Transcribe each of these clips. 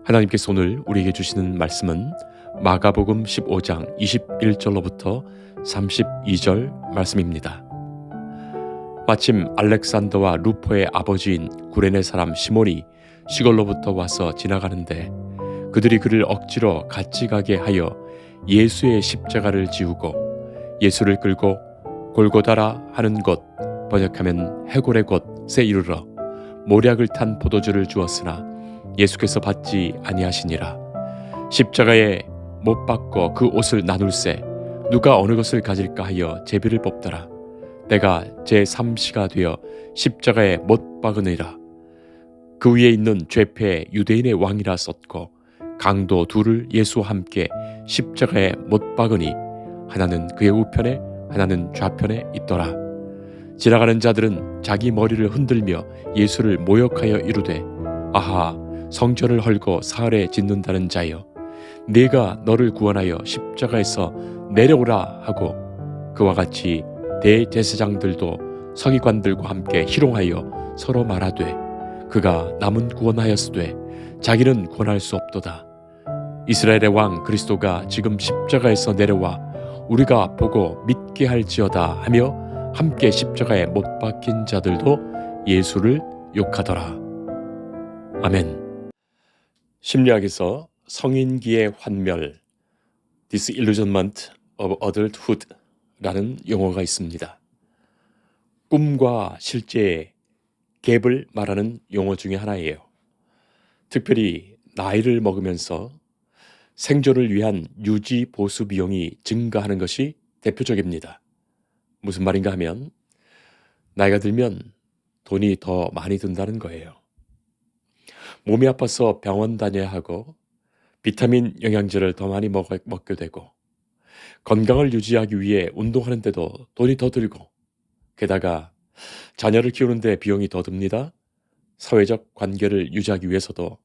하나님께서 오늘 우리에게 주시는 말씀은 마가복음 15장 21절로부터 32절 말씀입니다. 마침 알렉산더와 루포의 아버지인 구레네 사람 시몬이 시골로부터 와서 지나가는데 그들이 그를 억지로 같이 가게 하여 예수의 십자가를 지우고 예수를 끌고 골고다라 하는 곳, 번역하면 해골의 곳에 이르러 모략을 탄 포도주를 주었으나 예수께서 받지 아니하시니라. 십자가에 못 박고 그 옷을 나눌세 누가 어느 것을 가질까 하여 제비를 뽑더라. 때가 제3시가 되어 십자가에 못 박으니라. 그 위에 있는 죄패 유대인의 왕이라 썼고 강도 둘을 예수와 함께 십자가에 못 박으니 하나는 그의 우편에 하나는 좌편에 있더라. 지나가는 자들은 자기 머리를 흔들며 예수를 모욕하여 이르되 아하 성전을 헐고 사흘에 짓는다는 자여 네가 너를 구원하여 십자가에서 내려오라 하고 그와 같이 대제사장들도 서기관들과 함께 희롱하여 서로 말하되 그가 남은 구원하였으되 자기는 구원할 수 없도다. 이스라엘의 왕 그리스도가 지금 십자가에서 내려와 우리가 보고 믿게 할지어다 하며 함께 십자가에 못 박힌 자들도 예수를 욕하더라. 아멘. 심리학에서 성인기의 환멸 Disillusionment of Adulthood 라는 용어가 있습니다. 꿈과 실제의 갭을 말하는 용어 중에 하나예요. 특별히 나이를 먹으면서 생존을 위한 유지 보수 비용이 증가하는 것이 대표적입니다. 무슨 말인가 하면 나이가 들면 돈이 더 많이 든다는 거예요. 몸이 아파서 병원 다녀야 하고 비타민 영양제를 더 많이 먹게 되고 건강을 유지하기 위해 운동하는데도 돈이 더 들고 게다가 자녀를 키우는데 비용이 더 듭니다. 사회적 관계를 유지하기 위해서도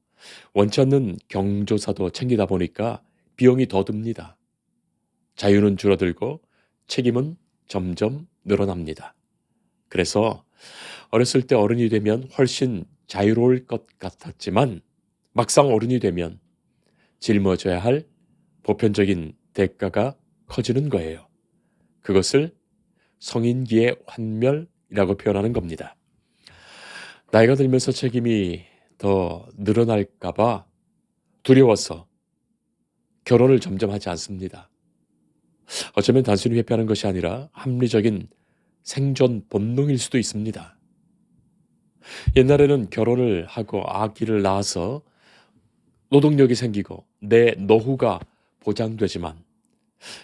원치 않는 경조사도 챙기다 보니까 비용이 더 듭니다. 자유는 줄어들고 책임은 점점 늘어납니다. 그래서 어렸을 때 어른이 되면 훨씬 자유로울 것 같았지만 막상 어른이 되면 짊어져야 할 보편적인 대가가 커지는 거예요. 그것을 성인기의 환멸이라고 표현하는 겁니다. 나이가 들면서 책임이 더 늘어날까 봐 두려워서 결혼을 점점 하지 않습니다. 어쩌면 단순히 회피하는 것이 아니라 합리적인 생존 본능일 수도 있습니다. 옛날에는 결혼을 하고 아기를 낳아서 노동력이 생기고 내 노후가 보장되지만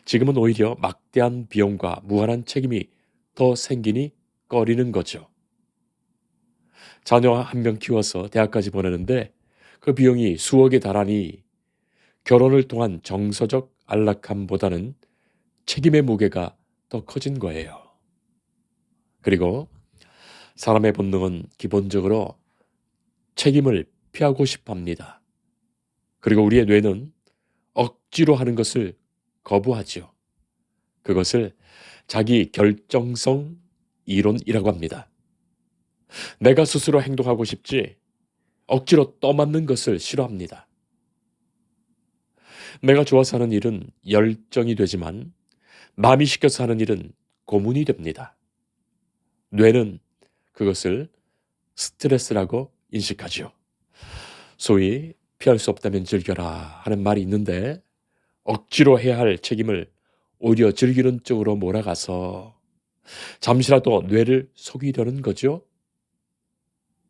지금은 오히려 막대한 비용과 무한한 책임이 더 생기니 꺼리는 거죠. 자녀 한 명 키워서 대학까지 보내는데 그 비용이 수억에 달하니 결혼을 통한 정서적 안락함보다는 책임의 무게가 더 커진 거예요. 그리고 사람의 본능은 기본적으로 책임을 피하고 싶어 합니다. 그리고 우리의 뇌는 억지로 하는 것을 거부하죠. 그것을 자기 결정성 이론이라고 합니다. 내가 스스로 행동하고 싶지 억지로 떠맡는 것을 싫어합니다. 내가 좋아서 하는 일은 열정이 되지만 남이 시켜서 하는 일은 고문이 됩니다. 뇌는 그것을 스트레스라고 인식하죠. 소위 피할 수 없다면 즐겨라 하는 말이 있는데 억지로 해야 할 책임을 오히려 즐기는 쪽으로 몰아가서 잠시라도 뇌를 속이려는 거죠.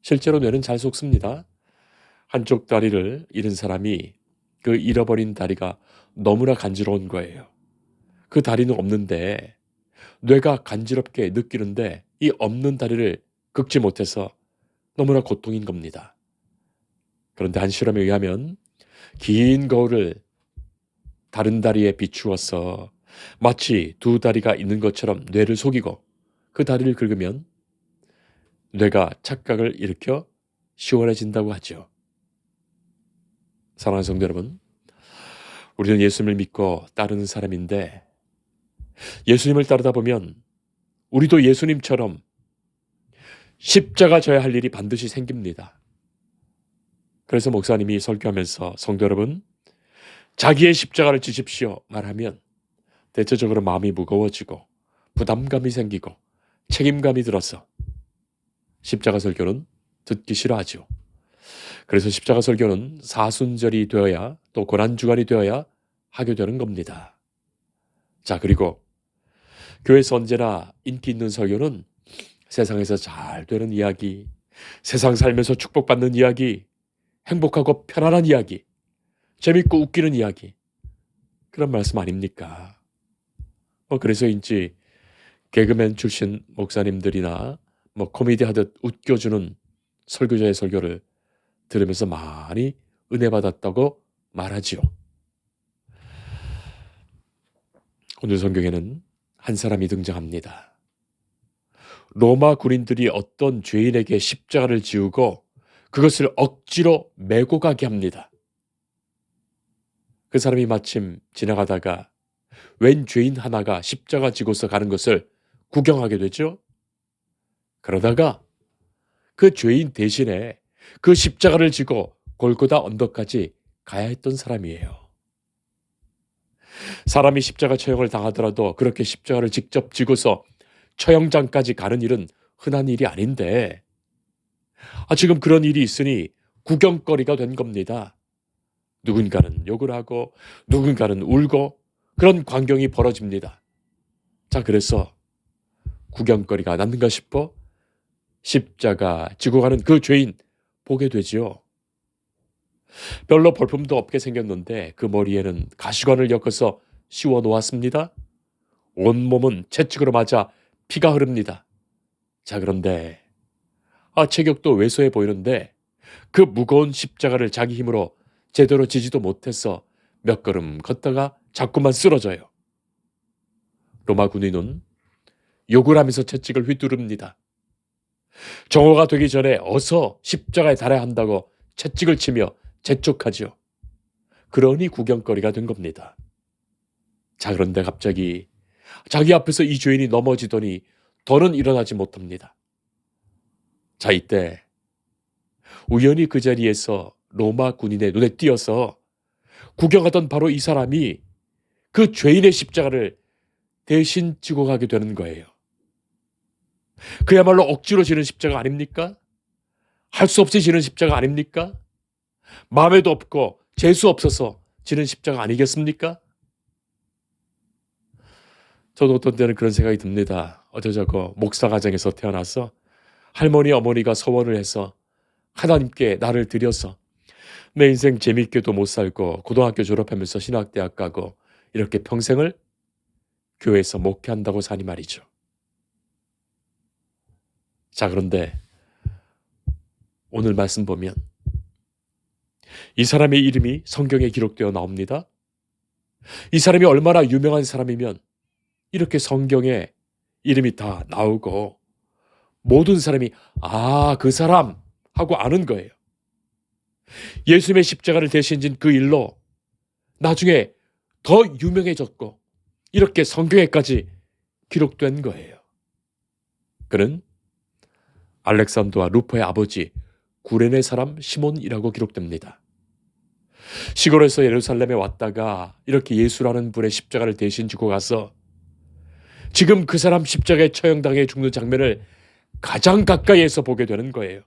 실제로 뇌는 잘 속습니다. 한쪽 다리를 잃은 사람이 그 잃어버린 다리가 너무나 간지러운 거예요. 그 다리는 없는데 뇌가 간지럽게 느끼는데 이 없는 다리를 긁지 못해서 너무나 고통인 겁니다. 그런데 한 실험에 의하면 긴 거울을 다른 다리에 비추어서 마치 두 다리가 있는 것처럼 뇌를 속이고 그 다리를 긁으면 뇌가 착각을 일으켜 시원해진다고 하죠. 사랑하는 성도 여러분, 우리는 예수님을 믿고 따르는 사람인데 예수님을 따르다 보면 우리도 예수님처럼 십자가 져야 할 일이 반드시 생깁니다. 그래서 목사님이 설교하면서 성도 여러분, 자기의 십자가를 지십시오 말하면 대체적으로 마음이 무거워지고 부담감이 생기고 책임감이 들어서 십자가 설교는 듣기 싫어하죠. 그래서 십자가 설교는 사순절이 되어야 또 고난주간이 되어야 하게 되는 겁니다. 자, 그리고 교회에서 언제나 인기 있는 설교는 세상에서 잘 되는 이야기, 세상 살면서 축복받는 이야기, 행복하고 편안한 이야기, 재밌고 웃기는 이야기, 그런 말씀 아닙니까? 그래서인지 개그맨 출신 목사님들이나 코미디 하듯 웃겨주는 설교자의 설교를 들으면서 많이 은혜 받았다고 말하지요. 오늘 성경에는 한 사람이 등장합니다. 로마 군인들이 어떤 죄인에게 십자가를 지우고 그것을 억지로 메고 가게 합니다. 그 사람이 마침 지나가다가 웬 죄인 하나가 십자가 지고서 가는 것을 구경하게 되죠. 그러다가 그 죄인 대신에 그 십자가를 지고 골고다 언덕까지 가야 했던 사람이에요. 사람이 십자가 처형을 당하더라도 그렇게 십자가를 직접 지고서 처형장까지 가는 일은 흔한 일이 아닌데 지금 그런 일이 있으니 구경거리가 된 겁니다. 누군가는 욕을 하고 누군가는 울고 그런 광경이 벌어집니다. 자, 그래서 구경거리가 낫는가 싶어 십자가 지고 가는 그 죄인 보게 되지요. 별로 볼품도 없게 생겼는데 그 머리에는 가시관을 엮어서 씌워 놓았습니다. 온몸은 채찍으로 맞아 피가 흐릅니다. 자, 그런데 체격도 왜소해 보이는데 그 무거운 십자가를 자기 힘으로 제대로 지지도 못해서 몇 걸음 걷다가 자꾸만 쓰러져요. 로마 군인은 욕을 하면서 채찍을 휘두릅니다. 정오가 되기 전에 어서 십자가에 달아야 한다고 채찍을 치며 재촉하죠. 그러니 구경거리가 된 겁니다. 자, 그런데 갑자기 자기 앞에서 이 죄인이 넘어지더니 더는 일어나지 못합니다. 자, 이때 우연히 그 자리에서 로마 군인의 눈에 띄어서 구경하던 바로 이 사람이 그 죄인의 십자가를 대신 지고 가게 되는 거예요. 그야말로 억지로 지는 십자가 아닙니까? 할 수 없이 지는 십자가 아닙니까? 마음에도 없고 재수 없어서 지는 십자가 아니겠습니까? 저도 어떤 때는 그런 생각이 듭니다. 어쩌자고 목사 가정에서 태어나서 할머니 어머니가 서원을 해서 하나님께 나를 드려서 내 인생 재밌게도 못 살고 고등학교 졸업하면서 신학대학 가고 이렇게 평생을 교회에서 목회한다고 사니 말이죠. 자, 그런데 오늘 말씀 보면 이 사람의 이름이 성경에 기록되어 나옵니다. 이 사람이 얼마나 유명한 사람이면 이렇게 성경에 이름이 다 나오고 모든 사람이 그 사람 하고 아는 거예요. 예수님의 십자가를 대신 진 그 일로 나중에 더 유명해졌고 이렇게 성경에까지 기록된 거예요. 그는 알렉산더와 루포의 아버지 구레네 사람 시몬이라고 기록됩니다. 시골에서 예루살렘에 왔다가 이렇게 예수라는 분의 십자가를 대신 지고 가서 지금 그 사람 십자가에 처형당해 죽는 장면을 가장 가까이에서 보게 되는 거예요.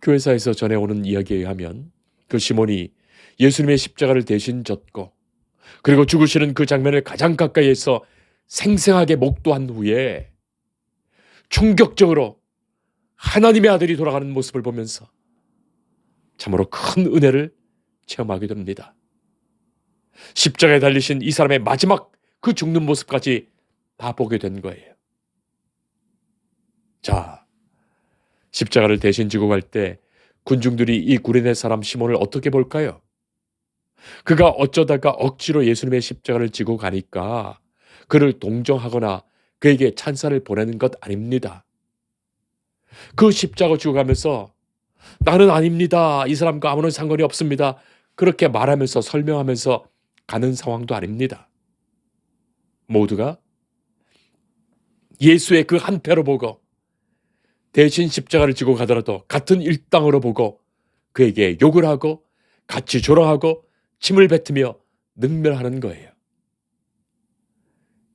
교회사에서 전해오는 이야기에 의하면 그 시몬이 예수님의 십자가를 대신 졌고 그리고 죽으시는 그 장면을 가장 가까이에서 생생하게 목도한 후에 충격적으로 하나님의 아들이 돌아가는 모습을 보면서 참으로 큰 은혜를 체험하게 됩니다. 십자가에 달리신 이 사람의 마지막 그 죽는 모습까지 다 보게 된 거예요. 자, 십자가를 대신 지고 갈 때 군중들이 이 구레네 사람 시몬을 어떻게 볼까요? 그가 어쩌다가 억지로 예수님의 십자가를 지고 가니까 그를 동정하거나 그에게 찬사를 보내는 것 아닙니다. 그 십자가 지고 가면서 나는 아닙니다. 이 사람과 아무런 상관이 없습니다. 그렇게 말하면서 설명하면서 가는 상황도 아닙니다. 모두가 예수의 그 한 패로 보고 대신 십자가를 지고 가더라도 같은 일당으로 보고 그에게 욕을 하고 같이 조롱하고 침을 뱉으며 능멸하는 거예요.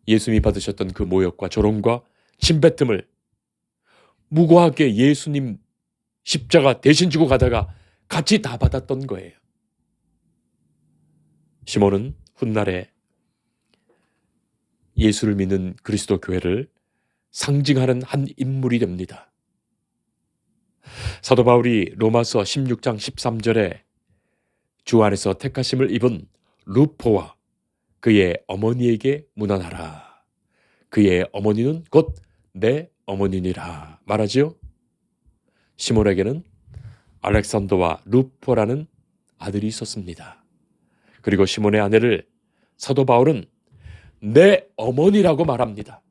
예수님이 받으셨던 그 모욕과 조롱과 침뱉음을 무고하게 예수님 십자가 대신 지고 가다가 같이 다 받았던 거예요. 시몬은 훗날에 예수를 믿는 그리스도 교회를 상징하는 한 인물이 됩니다. 사도 바울이 로마서 16장 13절에 주 안에서 택하심을 입은 루포와 그의 어머니에게 문안하라. 그의 어머니는 곧 내 어머니니라 말하지요. 시몬에게는 알렉산더와 루포라는 아들이 있었습니다. 그리고 시몬의 아내를 사도 바울은 내 어머니라고 말합니다.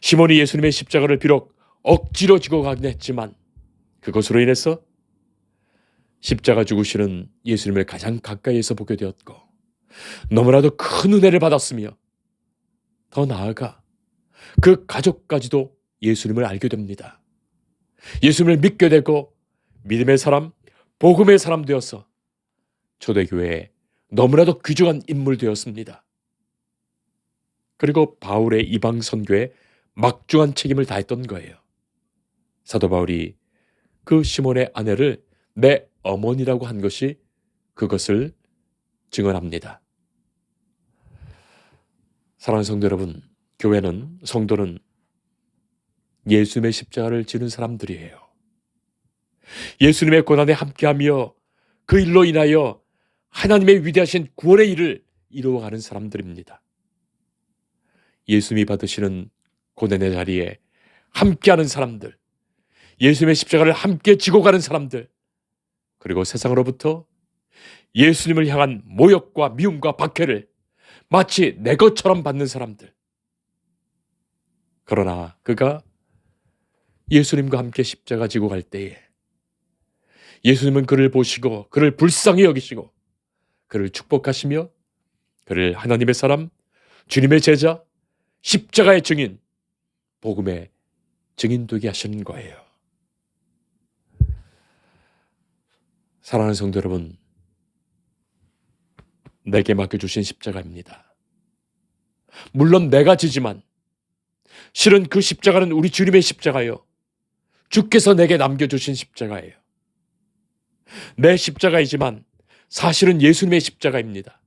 시몬이 예수님의 십자가를 비록 억지로 지고 가긴 했지만 그것으로 인해서 십자가 죽으시는 예수님을 가장 가까이에서 보게 되었고 너무나도 큰 은혜를 받았으며 더 나아가 그 가족까지도 예수님을 알게 됩니다. 예수님을 믿게 되고 믿음의 사람, 복음의 사람 되어서 초대교회에 너무나도 귀중한 인물 되었습니다. 그리고 바울의 이방 선교에 막중한 책임을 다했던 거예요. 사도 바울이 그 시몬의 아내를 내 어머니라고 한 것이 그것을 증언합니다. 사랑하는 성도 여러분, 교회는, 성도는 예수님의 십자가를 지는 사람들이에요. 예수님의 고난에 함께하며 그 일로 인하여 하나님의 위대하신 구원의 일을 이루어가는 사람들입니다. 예수님이 받으시는 고난의 자리에 함께하는 사람들, 예수님의 십자가를 함께 지고 가는 사람들, 그리고 세상으로부터 예수님을 향한 모욕과 미움과 박해를 마치 내 것처럼 받는 사람들. 그러나 그가 예수님과 함께 십자가 지고 갈 때에 예수님은 그를 보시고 그를 불쌍히 여기시고 그를 축복하시며 그를 하나님의 사람, 주님의 제자, 십자가의 증인, 복음의 증인 되게 하시는 거예요. 사랑하는 성도 여러분, 내게 맡겨주신 십자가입니다. 물론 내가 지지만 실은 그 십자가는 우리 주님의 십자가요. 주께서 내게 남겨주신 십자가예요. 내 십자가이지만 사실은 예수님의 십자가입니다.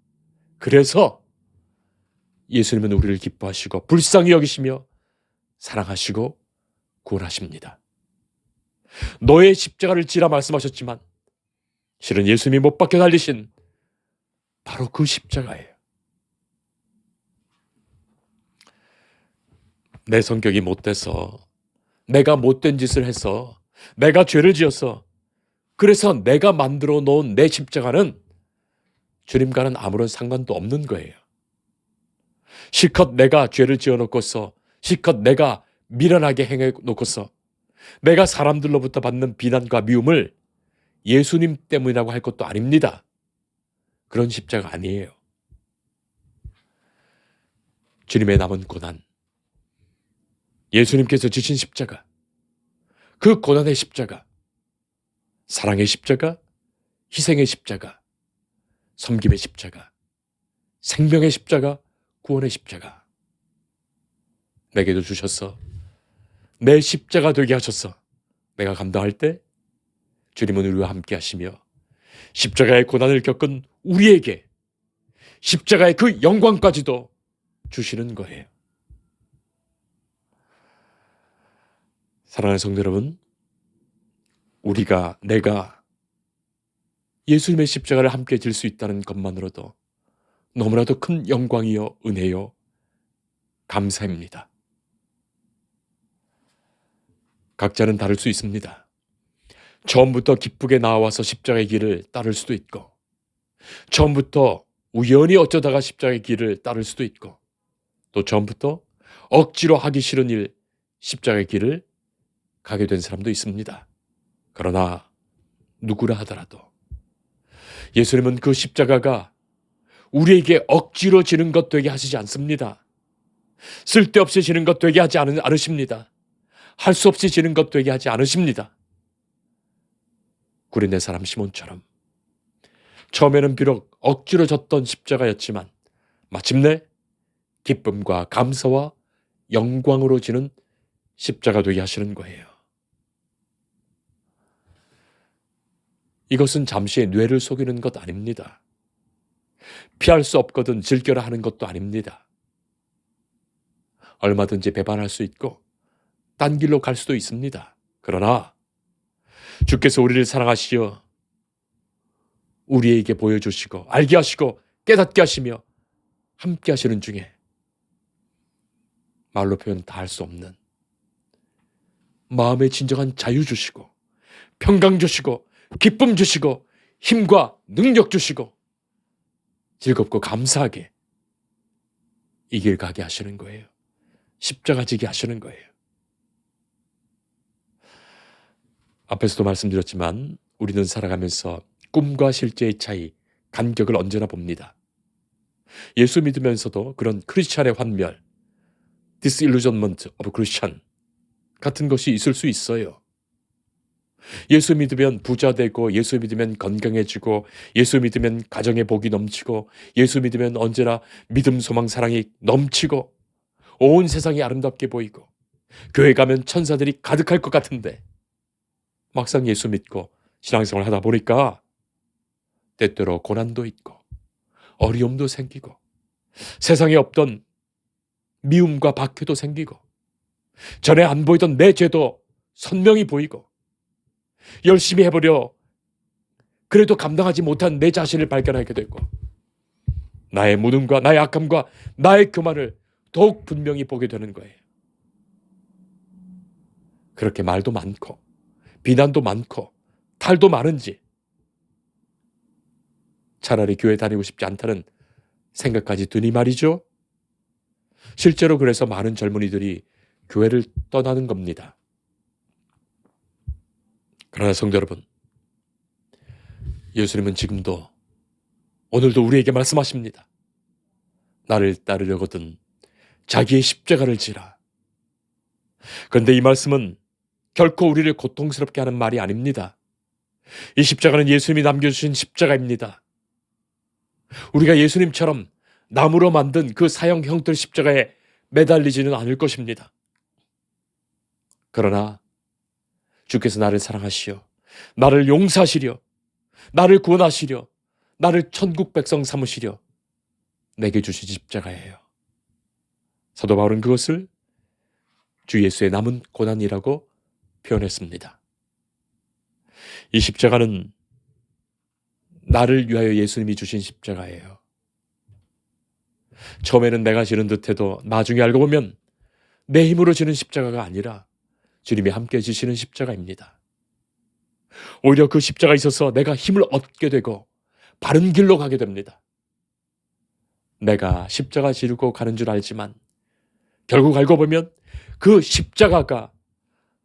그래서 예수님은 우리를 기뻐하시고 불쌍히 여기시며 사랑하시고 구원하십니다. 너의 십자가를 지라 말씀하셨지만 실은 예수님이 못 박혀 달리신 바로 그 십자가예요. 내 성격이 못돼서, 내가 못된 짓을 해서, 내가 죄를 지어서, 그래서 내가 만들어 놓은 내 십자가는 주님과는 아무런 상관도 없는 거예요. 실컷 내가 죄를 지어놓고서, 실컷 내가 미련하게 행해놓고서 내가 사람들로부터 받는 비난과 미움을 예수님 때문이라고 할 것도 아닙니다. 그런 십자가 아니에요. 주님의 남은 고난, 예수님께서 지신 십자가, 그 고난의 십자가, 사랑의 십자가, 희생의 십자가, 섬김의 십자가, 생명의 십자가, 구원의 십자가 내게도 주셔서 내 십자가 되게 하셔서 내가 감당할 때 주님은 우리와 함께 하시며 십자가의 고난을 겪은 우리에게 십자가의 그 영광까지도 주시는 거예요. 사랑하는 성도 여러분, 내가 예수님의 십자가를 함께 질 수 있다는 것만으로도 너무나도 큰 영광이요 은혜요 감사입니다. 각자는 다를 수 있습니다. 처음부터 기쁘게 나와서 십자가의 길을 따를 수도 있고, 처음부터 우연히 어쩌다가 십자가의 길을 따를 수도 있고, 또 처음부터 억지로 하기 싫은 일, 십자가의 길을 가게 된 사람도 있습니다. 그러나 누구라 하더라도 예수님은 그 십자가가 우리에게 억지로 지는 것 되게 하시지 않습니다. 쓸데없이 지는 것 되게 하지 않으십니다. 할 수 없이 지는 것 되게 하지 않으십니다. 구레네 사람 시몬처럼 처음에는 비록 억지로 졌던 십자가였지만 마침내 기쁨과 감사와 영광으로 지는 십자가 되게 하시는 거예요. 이것은 잠시 뇌를 속이는 것 아닙니다. 피할 수 없거든 즐겨라 하는 것도 아닙니다. 얼마든지 배반할 수 있고 딴 길로 갈 수도 있습니다. 그러나 주께서 우리를 사랑하시어 우리에게 보여주시고 알게 하시고 깨닫게 하시며 함께 하시는 중에 말로 표현 다 할 수 없는 마음의 진정한 자유 주시고 평강 주시고 기쁨 주시고 힘과 능력 주시고 즐겁고 감사하게 이 길 가게 하시는 거예요. 십자가 지게 하시는 거예요. 앞에서도 말씀드렸지만 우리는 살아가면서 꿈과 실제의 차이, 간격을 언제나 봅니다. 예수 믿으면서도 그런 크리스찬의 환멸, disillusionment of Christian 같은 것이 있을 수 있어요. 예수 믿으면 부자 되고, 예수 믿으면 건강해지고, 예수 믿으면 가정의 복이 넘치고, 예수 믿으면 언제나 믿음, 소망, 사랑이 넘치고, 온 세상이 아름답게 보이고, 교회 가면 천사들이 가득할 것 같은데 막상 예수 믿고 신앙생활 하다 보니까 때때로 고난도 있고 어려움도 생기고 세상에 없던 미움과 박해도 생기고 전에 안 보이던 내 죄도 선명히 보이고 열심히 해보려 그래도 감당하지 못한 내 자신을 발견하게 되고 나의 무능과 나의 악함과 나의 교만을 더욱 분명히 보게 되는 거예요. 그렇게 말도 많고 비난도 많고 탈도 많은지 차라리 교회 다니고 싶지 않다는 생각까지 드니 말이죠. 실제로 그래서 많은 젊은이들이 교회를 떠나는 겁니다. 그러나 성도 여러분, 예수님은 지금도 오늘도 우리에게 말씀하십니다. 나를 따르려거든 자기의 십자가를 지라. 그런데 이 말씀은 결코 우리를 고통스럽게 하는 말이 아닙니다. 이 십자가는 예수님이 남겨주신 십자가입니다. 우리가 예수님처럼 나무로 만든 그 사형 형틀 십자가에 매달리지는 않을 것입니다. 그러나 주께서 나를 사랑하시어 나를 용서하시려 나를 구원하시려 나를 천국 백성 삼으시려 내게 주신 십자가예요. 사도 바울은 그것을 주 예수의 남은 고난이라고 표현했습니다. 이 십자가는 나를 위하여 예수님이 주신 십자가예요. 처음에는 내가 지는 듯해도 나중에 알고 보면 내 힘으로 지는 십자가가 아니라 주님이 함께 지시는 십자가입니다. 오히려 그 십자가에 있어서 내가 힘을 얻게 되고 바른 길로 가게 됩니다. 내가 십자가 지르고 가는 줄 알지만 결국 알고 보면 그 십자가가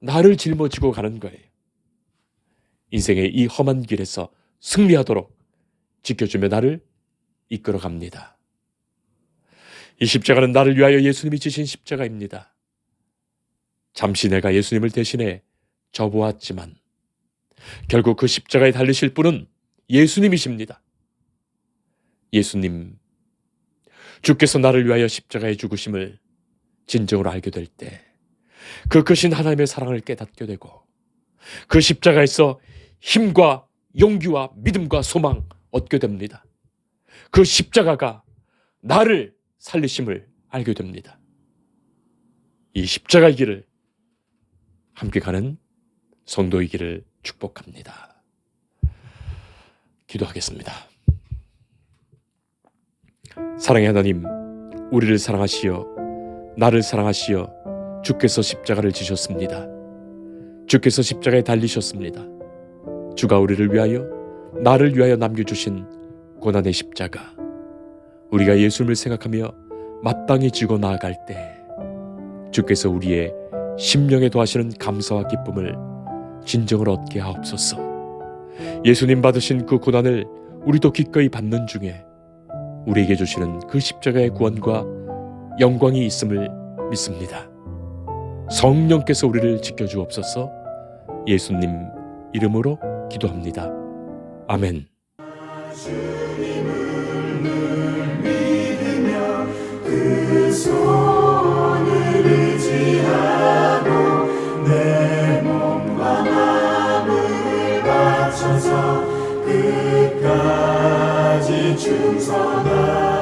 나를 짊어지고 가는 거예요. 인생의 이 험한 길에서 승리하도록 지켜주며 나를 이끌어갑니다. 이 십자가는 나를 위하여 예수님이 지신 십자가입니다. 잠시 내가 예수님을 대신해 져보았지만 결국 그 십자가에 달리실 분은 예수님이십니다. 예수님, 주께서 나를 위하여 십자가에 죽으심을 진정으로 알게 될 때 그 크신 하나님의 사랑을 깨닫게 되고 그 십자가에서 힘과 용기와 믿음과 소망 얻게 됩니다. 그 십자가가 나를 살리심을 알게 됩니다. 이 십자가의 길을 함께 가는 성도이기를 축복합니다. 기도하겠습니다. 사랑의 하나님, 우리를 사랑하시어 나를 사랑하시어 주께서 십자가를 지셨습니다. 주께서 십자가에 달리셨습니다. 주가 우리를 위하여 나를 위하여 남겨주신 고난의 십자가, 우리가 예수님을 생각하며 마땅히 지고 나아갈 때 주께서 우리의 심령에 더하시는 감사와 기쁨을 진정을 얻게 하옵소서. 예수님 받으신 그 고난을 우리도 기꺼이 받는 중에 우리에게 주시는 그 십자가의 구원과 영광이 있음을 믿습니다. 성령께서 우리를 지켜주옵소서. 예수님 이름으로 기도합니다. 아멘. 주님을 늘 믿으며 그 손을 의지하고 내 몸과 마음을 바쳐서 끝까지 충성하리.